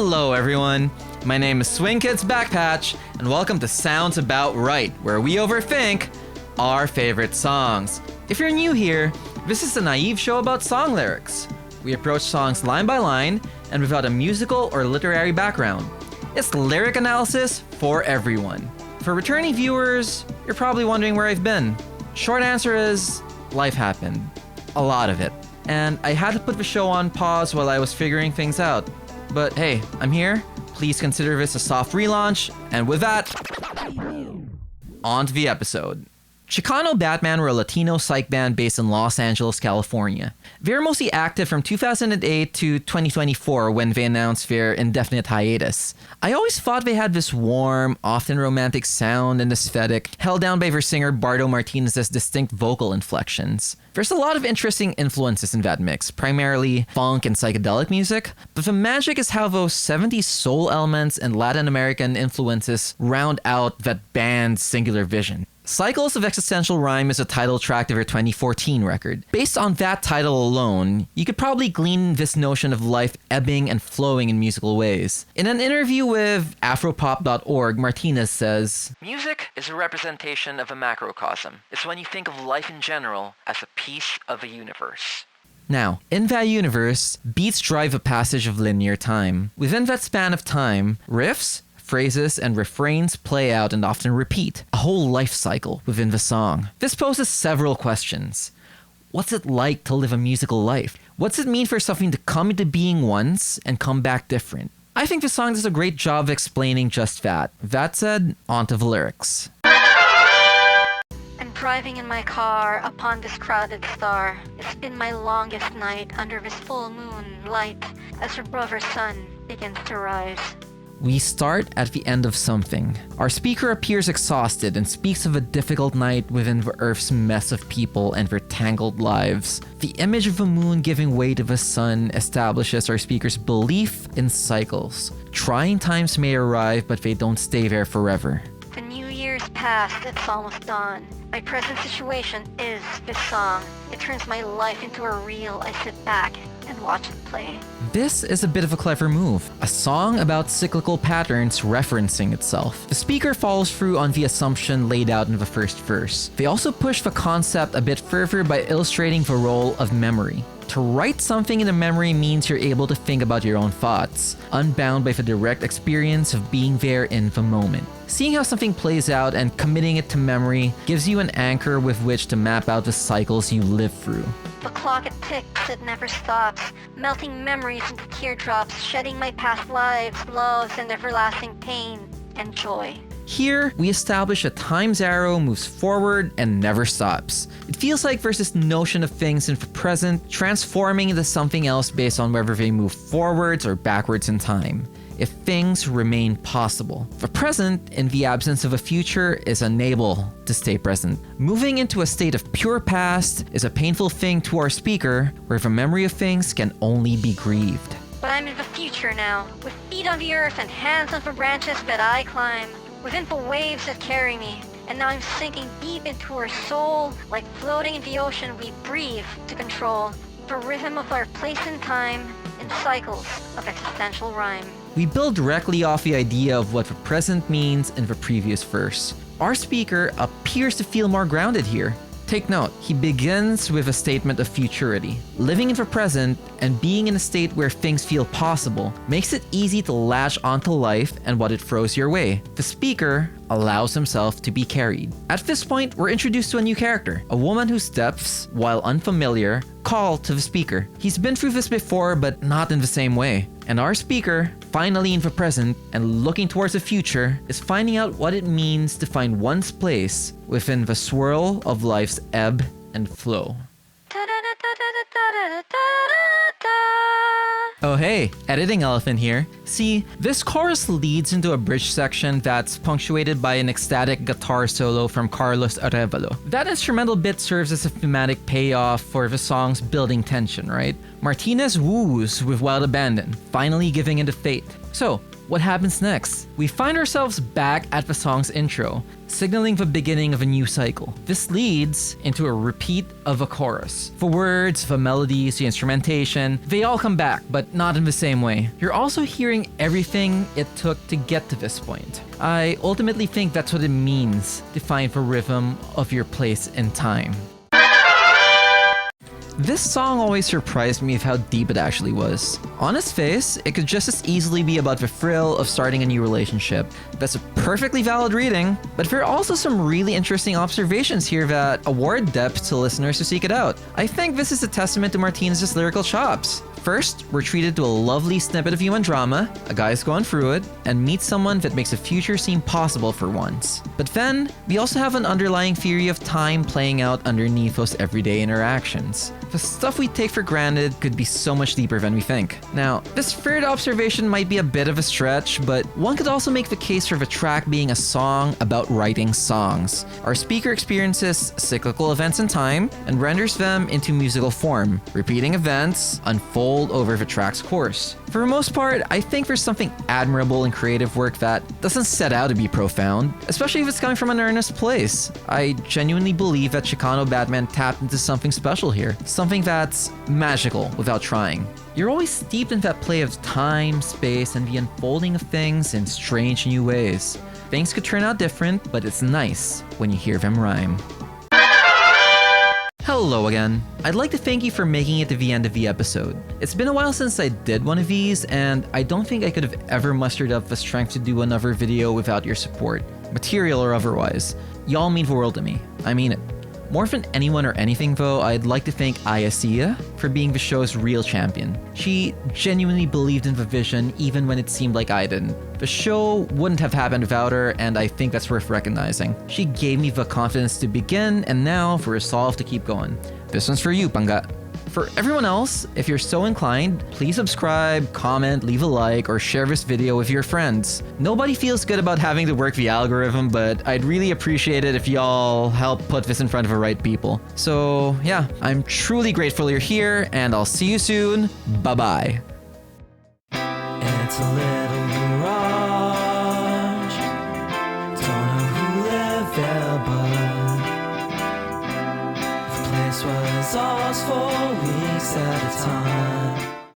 Hello everyone, my name is Swing Kids Backpatch, and welcome to Sounds About Right, where we overthink our favorite songs. If you're new here, this is a naive show about song lyrics. We approach songs line by line and without a musical or literary background. It's lyric analysis for everyone. For returning viewers, you're probably wondering where I've been. Short answer is, life happened. A lot of it. And I had to put the show on pause while I was figuring things out. But hey, I'm here. Please consider this a soft relaunch. And with that, on to the episode. Chicano Batman were a Latino psych band based in Los Angeles, California. They were mostly active from 2008 to 2024 when they announced their indefinite hiatus. I always thought they had this warm, often romantic sound and aesthetic, held down by their singer Bardo Martinez's distinct vocal inflections. There's a lot of interesting influences in that mix, primarily funk and psychedelic music, but the magic is how those 70s soul elements and Latin American influences round out that band's singular vision. Cycles of Existential Rhyme is a title track to their 2014 record. Based on that title alone, you could probably glean this notion of life ebbing and flowing in musical ways. In an interview with Afropop.org, Martinez says, "Music is a representation of a macrocosm. It's when you think of life in general as a piece of a universe." Now, in that universe, beats drive a passage of linear time. Within that span of time, riffs, phrases, and refrains play out and often repeat, a whole life cycle within the song. This poses several questions. What's it like to live a musical life? What's it mean for something to come into being once and come back different? I think the song does a great job of explaining just that. That said, on to the lyrics. I'm driving in my car upon this crowded star. It's been my longest night under this full moon light as your brother's sun begins to rise. We start at the end of something. Our speaker appears exhausted and speaks of a difficult night within the Earth's mess of people and their tangled lives. The image of the moon giving way to the sun establishes our speaker's belief in cycles. Trying times may arrive, but they don't stay there forever. The new year's past, it's almost dawn. My present situation is this song. It turns my life into a reel. I sit back and watch it play. This is a bit of a clever move. A song about cyclical patterns referencing itself. The speaker follows through on the assumption laid out in the first verse. They also push the concept a bit further by illustrating the role of memory. To write something in a memory means you're able to think about your own thoughts, unbound by the direct experience of being there in the moment. Seeing how something plays out and committing it to memory gives you an anchor with which to map out the cycles you live through. The clock it ticks, it never stops, melting memories into teardrops, shedding my past lives, loves, and everlasting pain and joy. Here, we establish a time's arrow moves forward and never stops. It feels like there's this notion of things in the present transforming into something else based on whether they move forwards or backwards in time. If things remain possible. The present, in the absence of a future, is unable to stay present. Moving into a state of pure past is a painful thing to our speaker, where the memory of things can only be grieved. But I'm in the future now, with feet on the earth and hands on the branches that I climb, within the waves that carry me. And now I'm sinking deep into our soul, like floating in the ocean we breathe to control the rhythm of our place in time in cycles of existential rhyme. We build directly off the idea of what the present means in the previous verse. Our speaker appears to feel more grounded here. Take note, he begins with a statement of futurity. Living in the present and being in a state where things feel possible makes it easy to latch onto life and what it throws your way. The speaker allows himself to be carried. At this point, we're introduced to a new character, a woman whose steps, while unfamiliar, call to the speaker. He's been through this before, but not in the same way. And our speaker, finally in the present and looking towards the future, is finding out what it means to find one's place within the swirl of life's ebb and flow. Oh hey, editing elephant here. See, this chorus leads into a bridge section that's punctuated by an ecstatic guitar solo from Carlos Arevalo. That instrumental bit serves as a thematic payoff for the song's building tension, right? Martinez woos with wild abandon, finally giving in to fate. So, what happens next? We find ourselves back at the song's intro, signaling the beginning of a new cycle. This leads into a repeat of a chorus. The words, the melodies, the instrumentation, they all come back, but not in the same way. You're also hearing everything it took to get to this point. I ultimately think that's what it means to find the rhythm of your place in time. This song always surprised me with how deep it actually was. On its face, it could just as easily be about the thrill of starting a new relationship. That's a perfectly valid reading, but there are also some really interesting observations here that award depth to listeners who seek it out. I think this is a testament to Martinez's lyrical chops. First, we're treated to a lovely snippet of human drama, a guy's going through it, and meets someone that makes a future seem possible for once. But then, we also have an underlying theory of time playing out underneath those everyday interactions. The stuff we take for granted could be so much deeper than we think. Now, this third observation might be a bit of a stretch, but one could also make the case for the track being a song about writing songs. Our speaker experiences cyclical events in time and renders them into musical form. Repeating events unfold over the track's course. For the most part, I think there's something admirable in creative work that doesn't set out to be profound, especially if it's coming from an earnest place. I genuinely believe that Chicano Batman tapped into something special here, something that's magical without trying. You're always steeped in that play of time, space, and the unfolding of things in strange new ways. Things could turn out different, but it's nice when you hear them rhyme. Hello again. I'd like to thank you for making it to the end of the episode. It's been a while since I did one of these, and I don't think I could have ever mustered up the strength to do another video without your support, material or otherwise. Y'all mean the world to me. I mean it. More than anyone or anything though, I'd like to thank Ayasia for being the show's real champion. She genuinely believed in the vision even when it seemed like I didn't. The show wouldn't have happened without her, and I think that's worth recognizing. She gave me the confidence to begin, and now for resolve to keep going. This one's for you, Panga. For everyone else, if you're so inclined, please subscribe, comment, leave a like, or share this video with your friends. Nobody feels good about having to work the algorithm, but I'd really appreciate it if y'all help put this in front of the right people. So yeah, I'm truly grateful you're here, and I'll see you soon. Bye-bye. It's a little garage. Don't know who lived there, but the place was ours for weeks at a time.